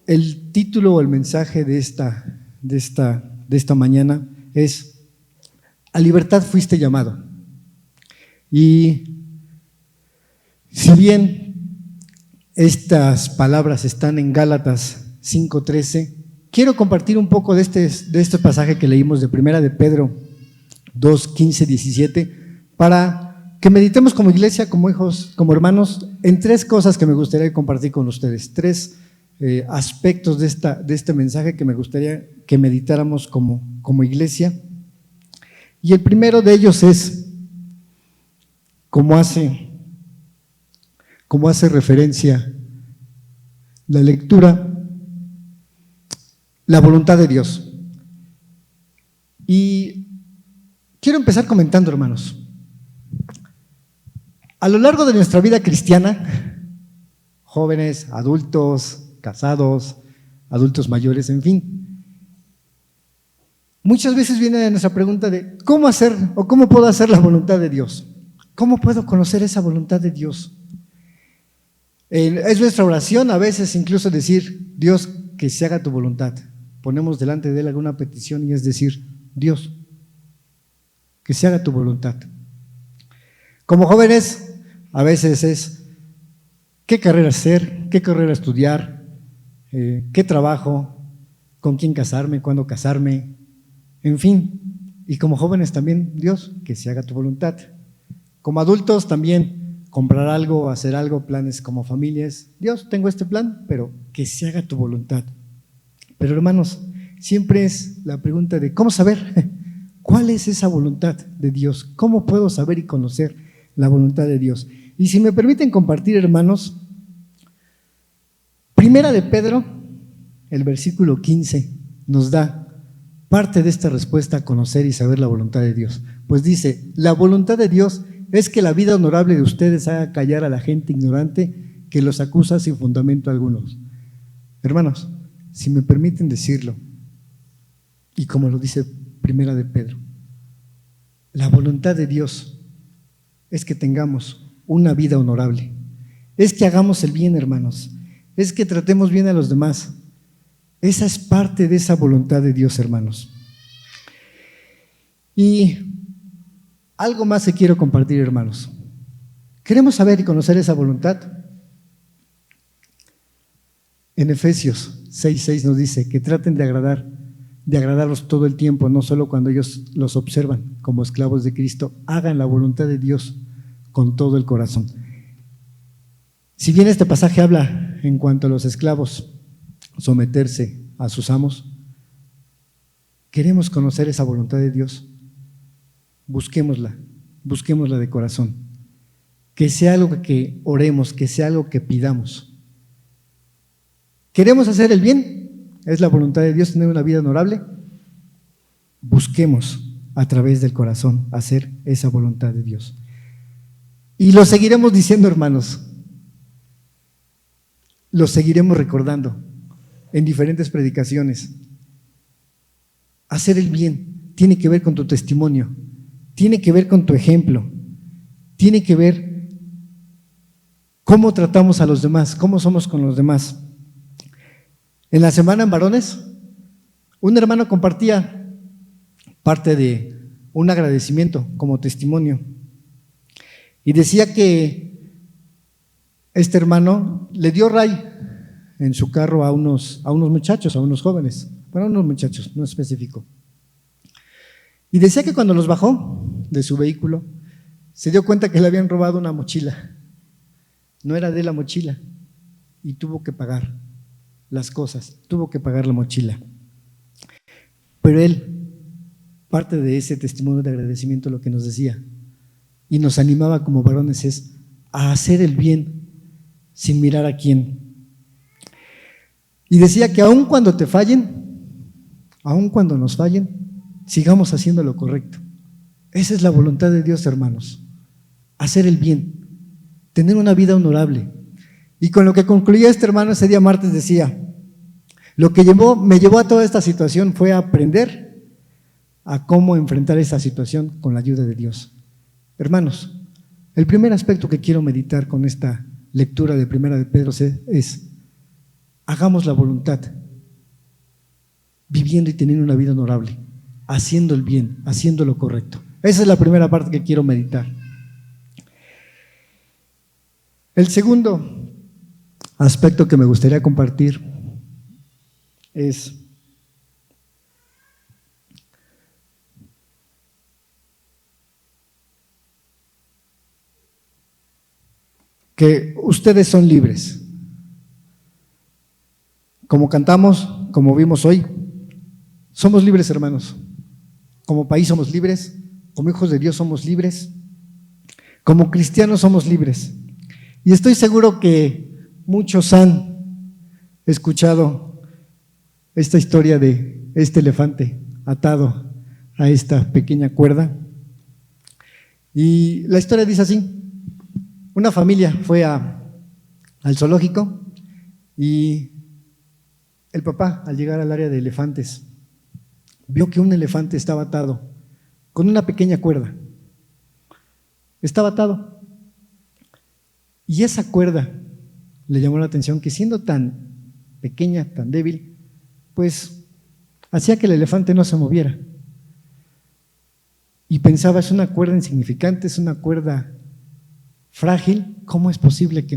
El título o el mensaje de esta mañana es: a libertad fuiste llamado. Y si bien estas palabras están en Gálatas 5:13, quiero compartir un poco de este pasaje que leímos de Primera de Pedro 2:15-17, para que meditemos como iglesia, como hijos, como hermanos, en tres cosas que me gustaría compartir con ustedes, tres aspectos de este mensaje que me gustaría que meditáramos como iglesia. Y el primero de ellos es, como hace referencia la lectura, la voluntad de Dios. Y quiero empezar comentando, hermanos. A lo largo de nuestra vida cristiana, jóvenes, adultos, casados, adultos mayores, en fin, muchas veces viene nuestra pregunta de ¿cómo hacer o cómo puedo hacer la voluntad de Dios? ¿Cómo puedo conocer esa voluntad de Dios? Es nuestra oración a veces incluso decir: Dios, que se haga tu voluntad. Ponemos delante de Él alguna petición y es decir: Dios, que se haga tu voluntad. Como jóvenes, a veces es qué carrera hacer, qué carrera estudiar, qué trabajo, con quién casarme, cuándo casarme, en fin. Y como jóvenes también, Dios, que se haga tu voluntad. Como adultos también, comprar algo, hacer algo, planes como familias. Dios, tengo este plan, pero que se haga tu voluntad. Pero hermanos, siempre es la pregunta de ¿cómo saber cuál es esa voluntad de Dios? ¿Cómo puedo saber y conocer la voluntad de Dios? Y si me permiten compartir, hermanos, Primera de Pedro, el versículo 15, nos da parte de esta respuesta a conocer y saber la voluntad de Dios. Pues dice: la voluntad de Dios es que la vida honorable de ustedes haga callar a la gente ignorante que los acusa sin fundamento alguno. Hermanos, si me permiten decirlo, y como lo dice Primera de Pedro, la voluntad de Dios es que tengamos una vida honorable, es que hagamos el bien, hermanos, es que tratemos bien a los demás. Esa es parte de esa voluntad de Dios, hermanos. Y algo más que quiero compartir, hermanos. ¿Queremos saber y conocer esa voluntad? En Efesios 6:6 nos dice que traten de agradarlos todo el tiempo, no solo cuando ellos los observan como esclavos de Cristo. Hagan la voluntad de Dios con todo el corazón. Si bien este pasaje habla en cuanto a los esclavos someterse a sus amos, ¿queremos conocer esa voluntad de Dios? Busquémosla de corazón. Que sea algo que oremos, que sea algo que pidamos. ¿Queremos hacer el bien? ¿Es la voluntad de Dios tener una vida honorable? Busquemos a través del corazón hacer esa voluntad de Dios. Y lo seguiremos diciendo, hermanos. Lo seguiremos recordando en diferentes predicaciones. Hacer el bien tiene que ver con tu testimonio, tiene que ver con tu ejemplo, tiene que ver cómo tratamos a los demás, cómo somos con los demás. En la semana en varones, un hermano compartía parte de un agradecimiento como testimonio y decía que este hermano le dio ray en su carro a unos muchachos, a unos jóvenes, bueno, a unos muchachos, no específico. Y decía que cuando los bajó de su vehículo, se dio cuenta que le habían robado una mochila. No era de la mochila y tuvo que pagar las cosas, tuvo que pagar la mochila. Pero él, parte de ese testimonio de agradecimiento, lo que nos decía y nos animaba como varones es a hacer el bien sin mirar a quién. Y decía que aun cuando te fallen, aun cuando nos fallen, sigamos haciendo lo correcto. Esa es la voluntad de Dios, hermanos. Hacer el bien, tener una vida honorable. Y con lo que concluía este hermano ese día martes decía: lo que me llevó a toda esta situación fue aprender a cómo enfrentar esa situación con la ayuda de Dios. Hermanos, el primer aspecto que quiero meditar con esta lectura de Primera de Pedro es hagamos la voluntad, viviendo y teniendo una vida honorable, haciendo el bien, haciendo lo correcto. Esa es la primera parte que quiero meditar. El segundo aspecto que me gustaría compartir es que ustedes son libres. Como cantamos, como vimos hoy, somos libres, hermanos. Como país somos libres, como hijos de Dios somos libres, como cristianos somos libres. Y estoy seguro que muchos han escuchado esta historia de este elefante atado a esta pequeña cuerda. Y la historia dice así: una familia fue al zoológico y el papá, al llegar al área de elefantes, vio que un elefante estaba atado con una pequeña cuerda. Estaba atado. Y esa cuerda le llamó la atención, que siendo tan pequeña, tan débil, pues hacía que el elefante no se moviera. Y pensaba, es una cuerda insignificante, es una cuerda frágil, ¿cómo es posible que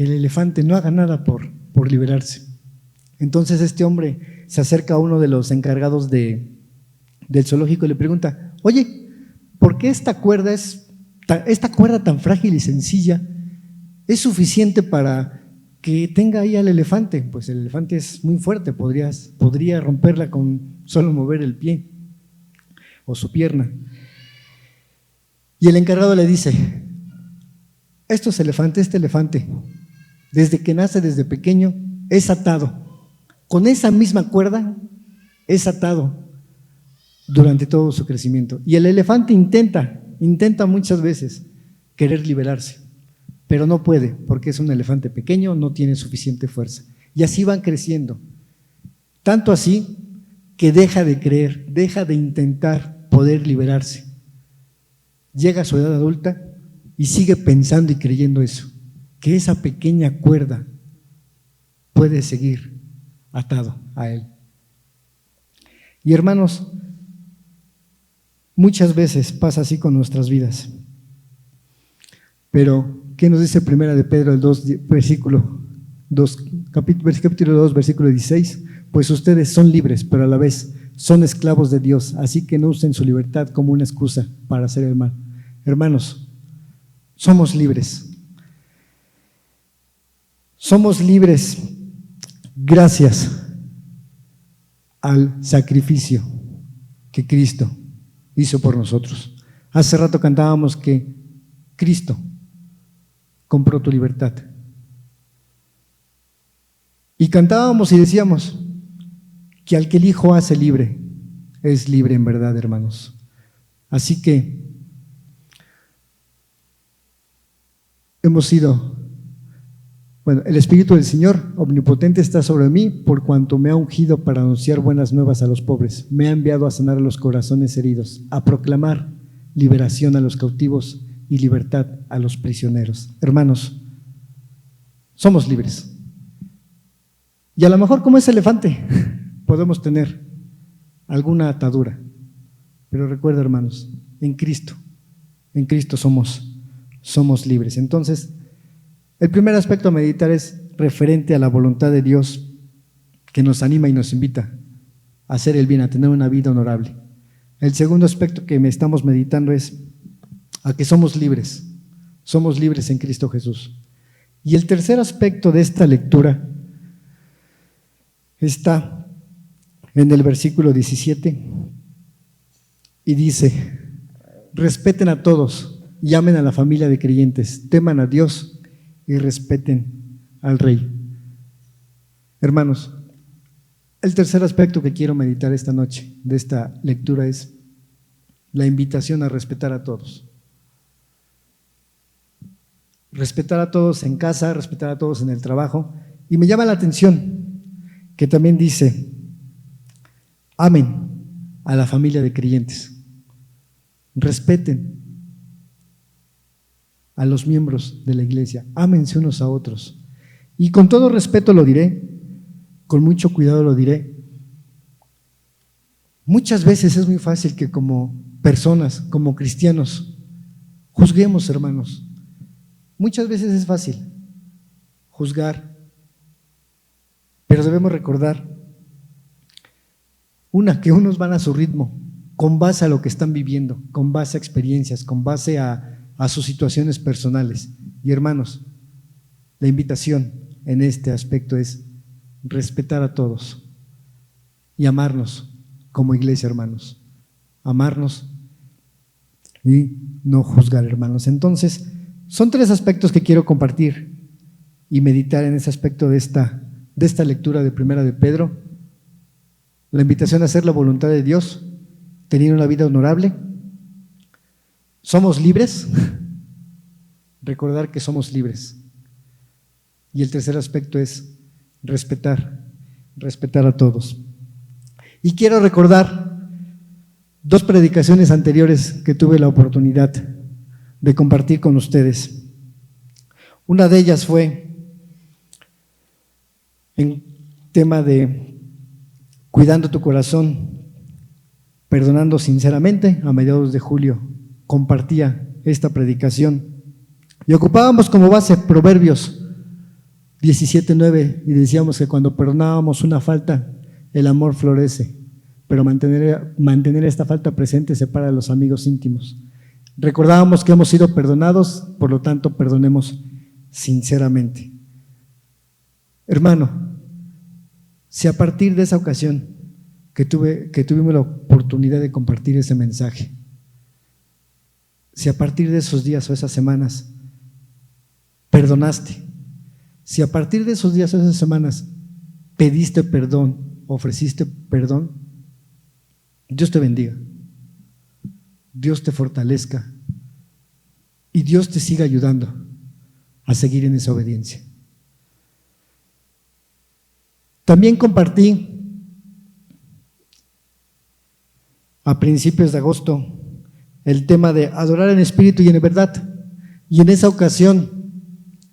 el elefante no haga nada por liberarse? Entonces este hombre se acerca a uno de los encargados del zoológico y le pregunta: oye, ¿por qué esta cuerda tan frágil y sencilla es suficiente para que tenga ahí al elefante? Pues el elefante es muy fuerte, podría romperla con solo mover el pie o su pierna. Y el encargado le dice: este elefante, desde que nace, desde pequeño, es atado. Con esa misma cuerda es atado durante todo su crecimiento. Y el elefante intenta muchas veces querer liberarse, pero no puede, porque es un elefante pequeño, no tiene suficiente fuerza. Y así van creciendo. Tanto así que deja de creer, deja de intentar poder liberarse. Llega a su edad adulta y sigue pensando y creyendo eso, que esa pequeña cuerda puede seguir atado a él. Y hermanos, muchas veces pasa así con nuestras vidas. Pero, ¿qué nos dice Primera de Pedro, capítulo 2, versículo 16? Pues ustedes son libres, pero a la vez son esclavos de Dios, así que no usen su libertad como una excusa para hacer el mal. Hermanos, somos libres. Somos libres gracias al sacrificio que Cristo hizo por nosotros. Hace rato cantábamos que Cristo compró tu libertad. Y cantábamos y decíamos que al que el Hijo hace libre, es libre en verdad, hermanos. Así que el Espíritu del Señor omnipotente está sobre mí, por cuanto me ha ungido para anunciar buenas nuevas a los pobres. Me ha enviado a sanar a los corazones heridos, a proclamar liberación a los cautivos y libertad a los prisioneros. Hermanos, somos libres. Y a lo mejor, como ese elefante, podemos tener alguna atadura. Pero recuerda, hermanos, en Cristo somos libres. Entonces, el primer aspecto a meditar es referente a la voluntad de Dios, que nos anima y nos invita a hacer el bien, a tener una vida honorable. El segundo aspecto que estamos meditando es a que somos libres en Cristo Jesús. Y el tercer aspecto de esta lectura está en el versículo 17 y dice: respeten a todos y amen a la familia de creyentes, teman a Dios y respeten al Rey. Hermanos, el tercer aspecto que quiero meditar esta noche de esta lectura es la invitación a respetar a todos. Respetar a todos en casa, respetar a todos en el trabajo. Y me llama la atención que también dice: amen a la familia de creyentes, respeten a los miembros de la iglesia, ámense unos a otros. Y con todo respeto lo diré, con mucho cuidado lo diré. Muchas veces es muy fácil que como personas, como cristianos, juzguemos, hermanos. Muchas veces es fácil juzgar, pero debemos recordar, que unos van a su ritmo, con base a lo que están viviendo, con base a experiencias, con base a sus situaciones personales. Y hermanos, la invitación en este aspecto es respetar a todos y amarnos como iglesia, hermanos. Amarnos y no juzgar, hermanos. Entonces, son 3 aspectos que quiero compartir y meditar en ese aspecto de esta lectura de Primera de Pedro. La invitación a hacer la voluntad de Dios, tener una vida honorable. ¿Somos libres? Recordar que somos libres. Y el tercer aspecto es respetar a todos. Y quiero recordar 2 predicaciones anteriores que tuve la oportunidad de compartir con ustedes. Una de ellas fue en tema de cuidando tu corazón, perdonando sinceramente. A mediados de julio compartía esta predicación y ocupábamos como base Proverbios 17:9 y decíamos que cuando perdonábamos una falta, el amor florece, pero mantener esta falta presente separa a los amigos íntimos. Recordábamos que hemos sido perdonados, por lo tanto perdonemos sinceramente. Hermano, si a partir de esa ocasión que tuvimos la oportunidad de compartir ese mensaje, si a partir de esos días o esas semanas perdonaste, si a partir de esos días o esas semanas pediste perdón, ofreciste perdón, Dios te bendiga, Dios te fortalezca y Dios te siga ayudando a seguir en esa obediencia. También compartí a principios de agosto el tema de adorar en espíritu y en verdad, y en esa ocasión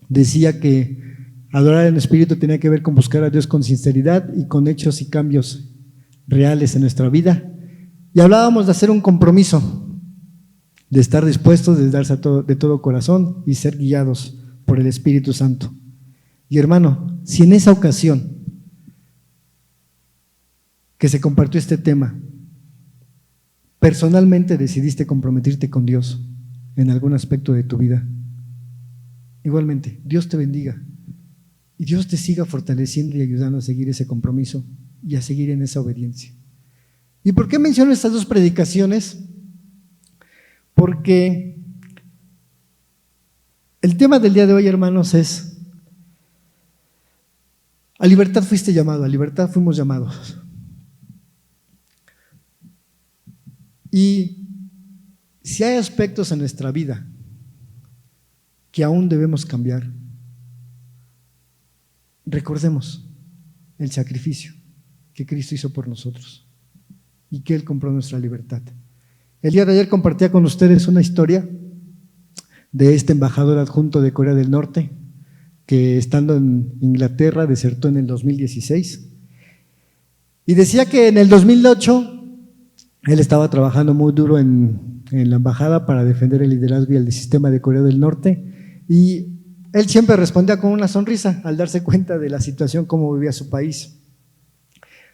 decía que adorar en espíritu tenía que ver con buscar a Dios con sinceridad y con hechos y cambios reales en nuestra vida, y hablábamos de hacer un compromiso, de estar dispuestos, de darse de todo corazón y ser guiados por el Espíritu Santo. Y hermano, si en esa ocasión que se compartió este tema, personalmente decidiste comprometerte con Dios en algún aspecto de tu vida, igualmente, Dios te bendiga y Dios te siga fortaleciendo y ayudando a seguir ese compromiso y a seguir en esa obediencia. ¿Y por qué menciono estas 2 predicaciones? Porque el tema del día de hoy, hermanos, es: a libertad fuiste llamado, a libertad fuimos llamados. Y si hay aspectos en nuestra vida que aún debemos cambiar, recordemos el sacrificio que Cristo hizo por nosotros y que Él compró nuestra libertad. El día de ayer compartía con ustedes una historia de este embajador adjunto de Corea del Norte que, estando en Inglaterra, desertó en el 2016 y decía que en el 2008 él estaba trabajando muy duro en la embajada para defender el liderazgo y el sistema de Corea del Norte, y él siempre respondía con una sonrisa al darse cuenta de la situación, cómo vivía su país.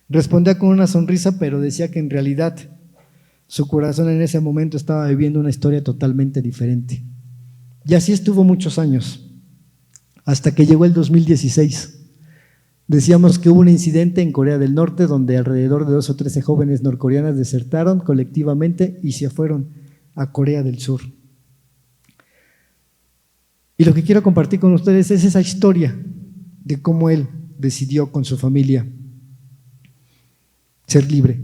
Respondía con una sonrisa, pero decía que en realidad su corazón en ese momento estaba viviendo una historia totalmente diferente. Y así estuvo muchos años, hasta que llegó el 2016. Decíamos que hubo un incidente en Corea del Norte donde alrededor de 12 o 13 jóvenes norcoreanas desertaron colectivamente y se fueron a Corea del Sur. Y lo que quiero compartir con ustedes es esa historia de cómo él decidió con su familia ser libre.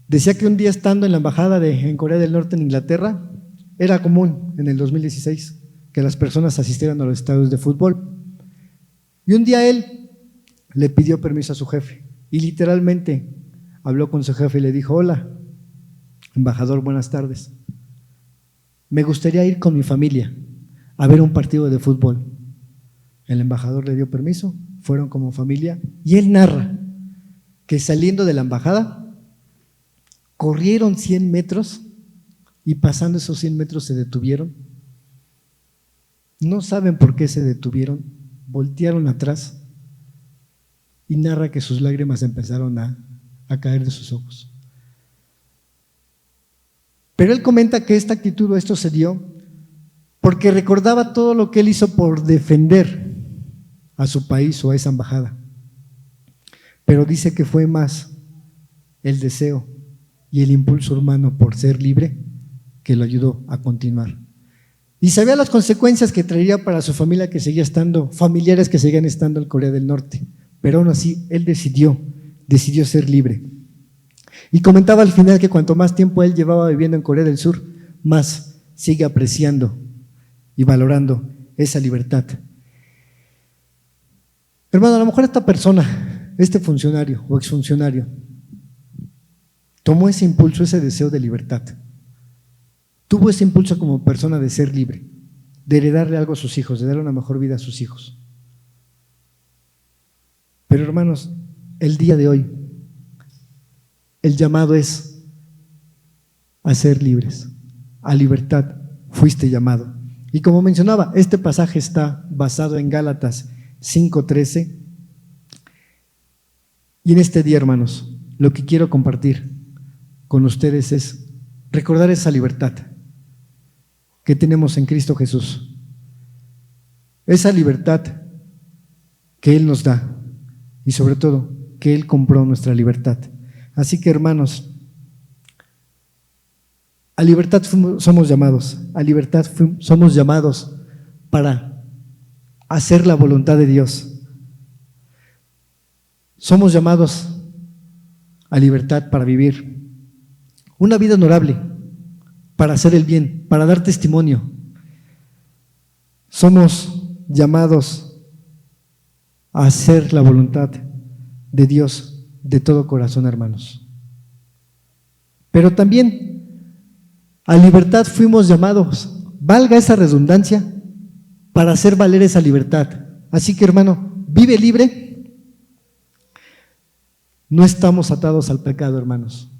Decía que un día, estando en la embajada en Corea del Norte en Inglaterra, era común en el 2016 que las personas asistieran a los estadios de fútbol. Y un día él le pidió permiso a su jefe y literalmente habló con su jefe y le dijo: hola, embajador, buenas tardes. Me gustaría ir con mi familia a ver un partido de fútbol El embajador le dio permiso, fueron como familia y él narra que saliendo de la embajada corrieron 100 metros y pasando esos 100 metros se detuvieron. No saben por qué se detuvieron, voltearon atrás y narra que sus lágrimas empezaron a caer de sus ojos. Pero él comenta que esta actitud o esto se dio porque recordaba todo lo que él hizo por defender a su país o a esa embajada. Pero dice que fue más el deseo y el impulso humano por ser libre que lo ayudó a continuar. Y sabía las consecuencias que traería para su familia que seguía estando, familiares que seguían estando en Corea del Norte. Pero aún así, él decidió ser libre. Y comentaba al final que cuanto más tiempo él llevaba viviendo en Corea del Sur, más sigue apreciando y valorando esa libertad. Hermano, a lo mejor esta persona, este funcionario o exfuncionario, tomó ese impulso, ese deseo de libertad. Tuvo ese impulso como persona de ser libre, de heredarle algo a sus hijos, de darle una mejor vida a sus hijos. Pero hermanos, el día de hoy, el llamado es a ser libres, a libertad fuiste llamado. Y como mencionaba, este pasaje está basado en Gálatas 5:13. Y en este día, hermanos, lo que quiero compartir con ustedes es recordar esa libertad que tenemos en Cristo Jesús. Esa libertad que Él nos da y sobre todo que Él compró nuestra libertad. Así que, hermanos, a libertad somos llamados, a libertad somos llamados para hacer la voluntad de Dios. Somos llamados a libertad para vivir una vida honorable, para hacer el bien, para dar testimonio. Somos llamados a hacer la voluntad de Dios de todo corazón, hermanos. Pero también a libertad fuimos llamados, valga esa redundancia, para hacer valer esa libertad. Así que, hermano, vive libre. No estamos atados al pecado, hermanos.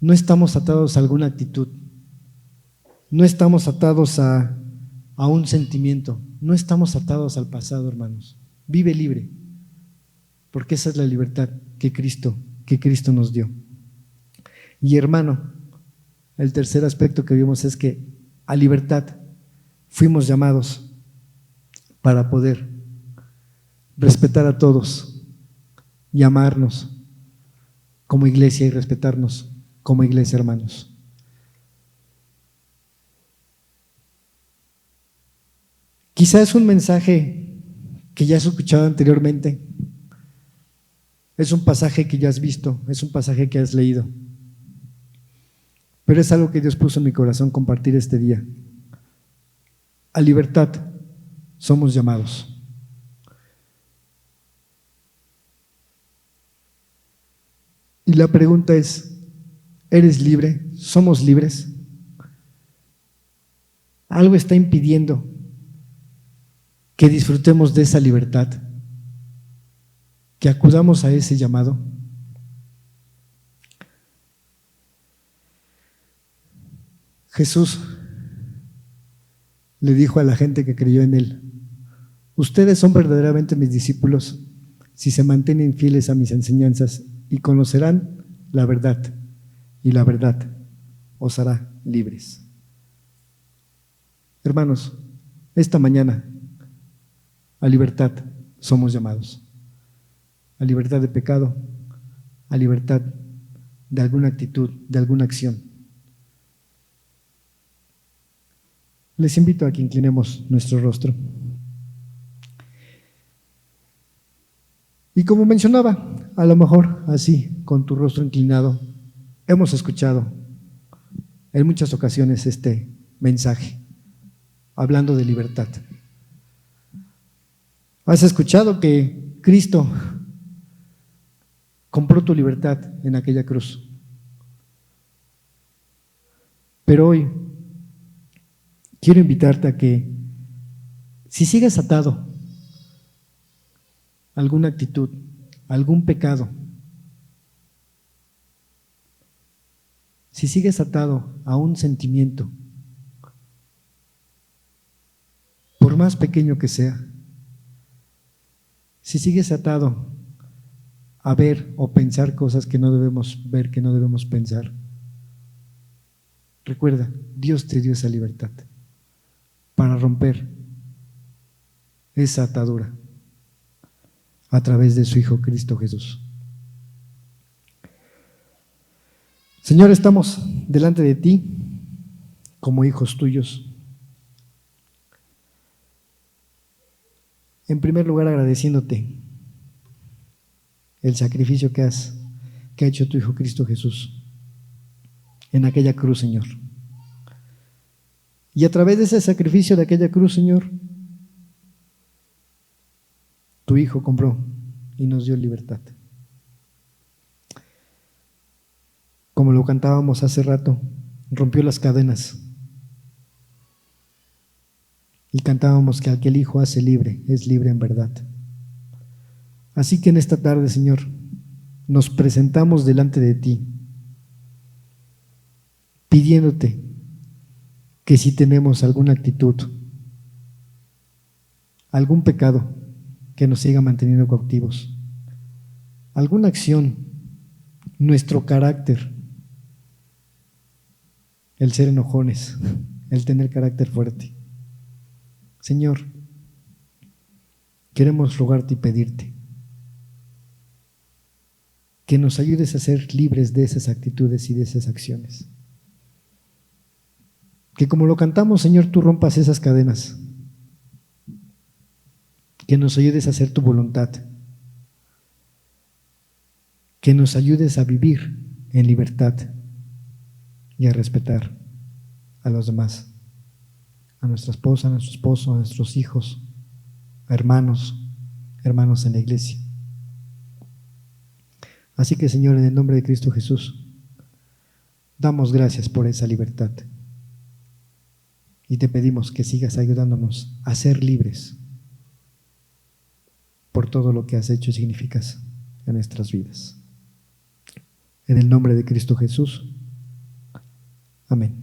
No estamos atados a alguna actitud. No estamos atados a un sentimiento. No estamos atados al pasado, hermanos. Vive libre, porque esa es la libertad que Cristo nos dio. Y, hermano, el tercer aspecto que vimos es que a libertad fuimos llamados para poder respetar a todos y amarnos como iglesia y respetarnos como iglesia, hermanos. Quizá es un mensaje que ya has escuchado anteriormente, es un pasaje que ya has visto, es un pasaje que has leído, pero es algo que Dios puso en mi corazón compartir este día. A libertad somos llamados. Y la pregunta es, ¿eres libre? ¿Somos libres? ¿Algo está impidiendo que disfrutemos de esa libertad? ¿Que acudamos a ese llamado? Jesús le dijo a la gente que creyó en Él: ustedes son verdaderamente mis discípulos si se mantienen fieles a mis enseñanzas y conocerán la verdad, y la verdad os hará libres. Hermanos, esta mañana a libertad somos llamados, a libertad de pecado, a libertad de alguna actitud, de alguna acción. Les invito a que inclinemos nuestro rostro. Y como mencionaba, a lo mejor así, con tu rostro inclinado, hemos escuchado en muchas ocasiones este mensaje, hablando de libertad. Has escuchado que Cristo compró tu libertad en aquella cruz. Pero hoy quiero invitarte a que, si sigues atado alguna actitud, algún pecado, si sigues atado a un sentimiento, por más pequeño que sea, si sigues atado a ver o pensar cosas que no debemos ver, que no debemos pensar, recuerda, Dios te dio esa libertad para romper esa atadura a través de su Hijo Cristo Jesús. Señor, estamos delante de ti como hijos tuyos. En primer lugar, agradeciéndote el sacrificio que ha hecho tu Hijo Cristo Jesús en aquella cruz, Señor. Y a través de ese sacrificio de aquella cruz, Señor, tu Hijo compró y nos dio libertad. Como lo cantábamos hace rato, rompió las cadenas. Y cantábamos que al que el Hijo hace libre, es libre en verdad. Así que en esta tarde, Señor, nos presentamos delante de ti, pidiéndote que si tenemos alguna actitud, algún pecado que nos siga manteniendo cautivos, alguna acción, nuestro carácter, el ser enojones, el tener carácter fuerte. Señor, queremos rogarte y pedirte que nos ayudes a ser libres de esas actitudes y de esas acciones. Que como lo cantamos, Señor, tú rompas esas cadenas. Que nos ayudes a hacer tu voluntad. Que nos ayudes a vivir en libertad y a respetar a los demás. A nuestra esposa, a nuestro esposo, a nuestros hijos, a hermanos en la iglesia. Así que, Señor, en el nombre de Cristo Jesús, damos gracias por esa libertad y te pedimos que sigas ayudándonos a ser libres por todo lo que has hecho y significas en nuestras vidas. En el nombre de Cristo Jesús. Amén.